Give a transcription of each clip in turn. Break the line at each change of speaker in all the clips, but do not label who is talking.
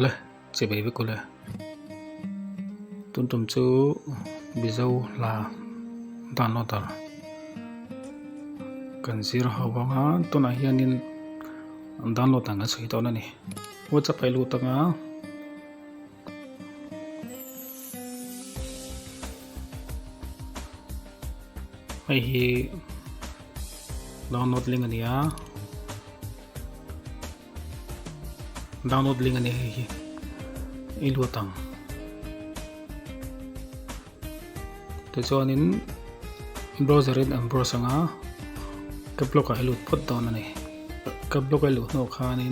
เลยจะไปวิกุเลยตุนตุมจูบิจาวลาดานอตากันซีร์ฮาวงาตุนอาฮิอานินดานอตังกันสุดตอนนี้ว่าจะไปรู้ตังอ่ะไอ้ฮีดาวน์โหลดลิงก์นี้อ่ะดาวน์โหลดลิงก์นี้ฮีอีรู้ตังแต่ส่วนนี้เบราว์เซอร์อันเบราว์สังอ่ะกับโลกไอ้ลูดพุทธตอนนี้กับโลกไอ้ลูดนกขานี้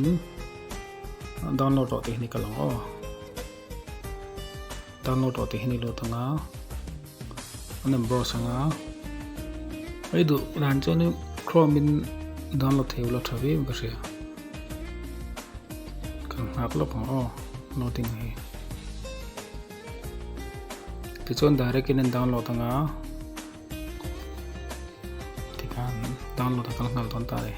ดาวน์โหลดตัวที่นี่ก็ลองดาวน์โหลดตัวที่นี่ลูดตังอ่ะอันนั้นเบราว์สังอ่ะไอ้ดูร้านจอนี่ครอมินดาวน์โหลดเทวโหลดทวีมันก็เสียกันหักลบของโน้ตติ้งให้ที่จวนดาร์กินดาวน์โหลดตั้งที่การดาวน์โหลดตั้งกันตอนตาย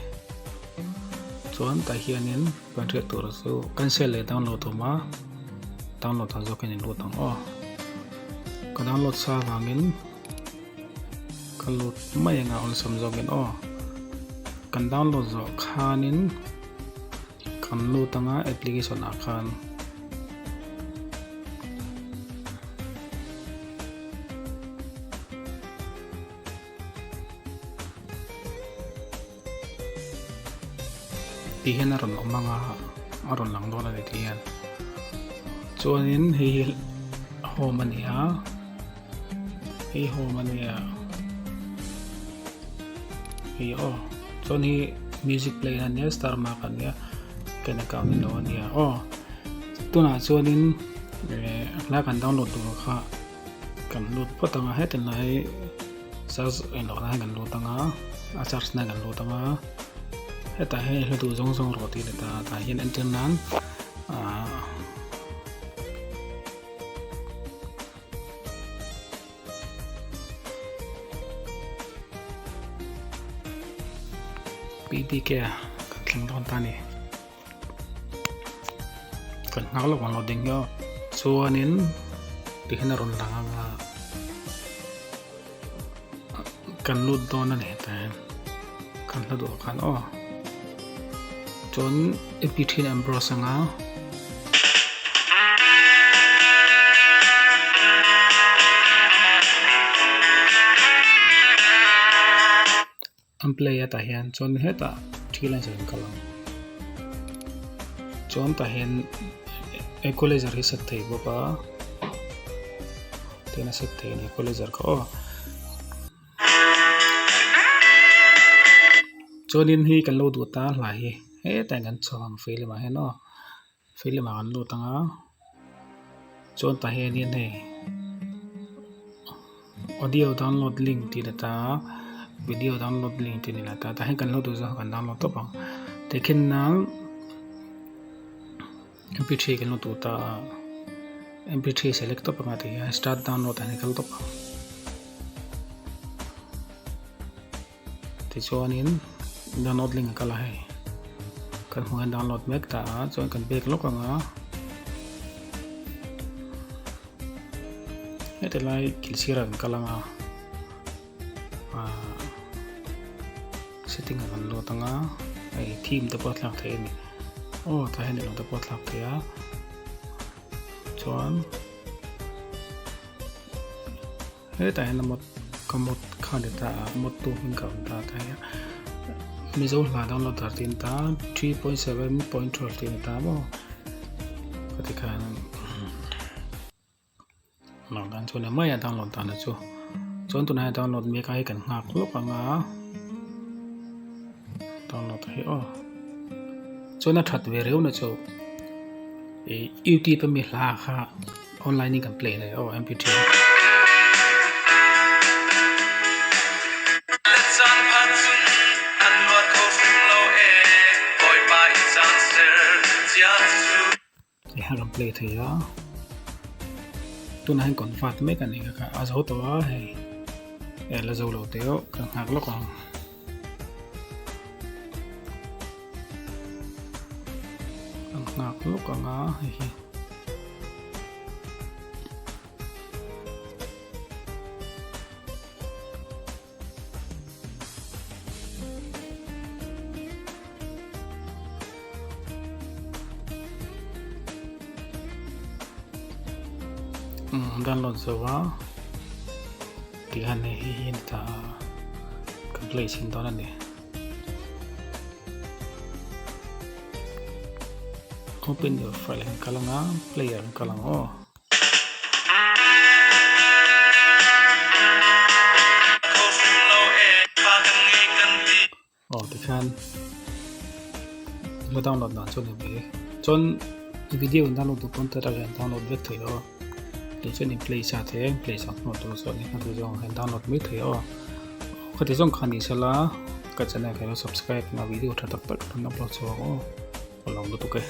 จวนแต่เฮียนินเป็นเรื่องตัวสู้กันเซลเลยดาวน์โหลดตัวมาดาวน์โหลดตั้งจอกินโหลดตั้งก็ดาวน์โหลดซาฟังกินกันโหลดไม่ยังเอาสมจอกินกันดาวน์โหลดจอขานินกันโหลดตั้งแอปพลิเคชันอาคารที่เห็นอารมณ์ออกมาอารมณ์หลังโดนอะไรที่เห็นจวนนี้ให้โฮมันเนี่ยให้โฮมันเนี่ยให้จวนนี้มิวสิกเพลย์นั่นเนี่ยสตาร์มากันเนี่ยกันนักการเงินโดนเนี่ยตัวน่ะจวนนี้แล้วกันดาวน์โหลดตัวค่ะกันโหลดพอตั้งให้แต่ไหนซัสเอ็นหลอกให้กันโหลดตั้งอาจารย์นั่งกันโหลดตั้งแต่ให้เราดูจงๆรอตีเลยแต่เห็นอินเทอร์นั้นปีแก่กันแข่งตอนตานี่กันเงาหลอกวันเราดึงย่อส่วนนี้ที่เห็นรอนหลังกันลุดตอนนั่นแหละแต่กันละดูกันจนเอพิธีนัมบรอสังอัมเพลย์ตาเห็นจนเฮตาที่ลังจะกลังจนตาเห็นเอโคเลเซอร์ฮิสัตเทบบ้าเทนัสัตเทนี่เอโคเลเซอร์ก็จนนี้กันโลดูตาหลายแต่งกันช่องฟิล์มมาเห็นฟิล์มมากันโลตั้งจนตาเห็นนี่ออดิโอดาวน์โหลดลิงก์ที่นั่นวิดีโอดาวน์โหลดลิงก์ที่นี่แหละแต่ให้กันโหลดดูซะกันดาวน์โหลดตัวปังแต่แค่นั้น MP3 กันโหลดตัว MP3 select ตัวปังอะไรที่ start download ให้กันตัวปังที่ช่วงนี้ดาวน์โหลดลิงก์กันละให้กันหัวดาวน์โหลดเมกตาจนกันเบรกล็อกกันแต่ไล่คิลซีรันกันละsettingกันโหลดตั้งไอ้ทีมตัวปลดล็อกเทนี่ถ้าเห็นเราตัวปลดล็อกเทียจนแต่เห็นหมดก็หมดข้าวเด็ดตาหมดตัวมันกับตาไทยมีโซลาดาวน์โหลด13ตา 3.7.12 ตาบ่ปฏิการหลังจากชวนไม่อยากดาวน์โหลดตานะจูจนตัวไหนดาวน์โหลดมีใครกันหักลบกันดาวน์โหลดให้จนน่าถัดเวรียวนะจูYouTube มีหลากค่ะออนไลน์นี่กันเพลย์เลยMP3ให้กันเพลย์เถอะตัวนั้นก่อนฟาดไม่กันนี่ค่ะอาจจะหัวตัวให้เราจะเราเดี๋ยวกันหักล็อกกัน ngak lúc cả ngã hi download server thì hành này hi ta complete xin đó là nè open your file kalanga player kalang thì khan lo download na chon be chon video download to content again download vek thei để cho nên play sa thế play sa nó to so ni kan jong han download mi thei có thể jong khani sala ka channel ka subscribe na video tha tak tak upload so lòng đó ok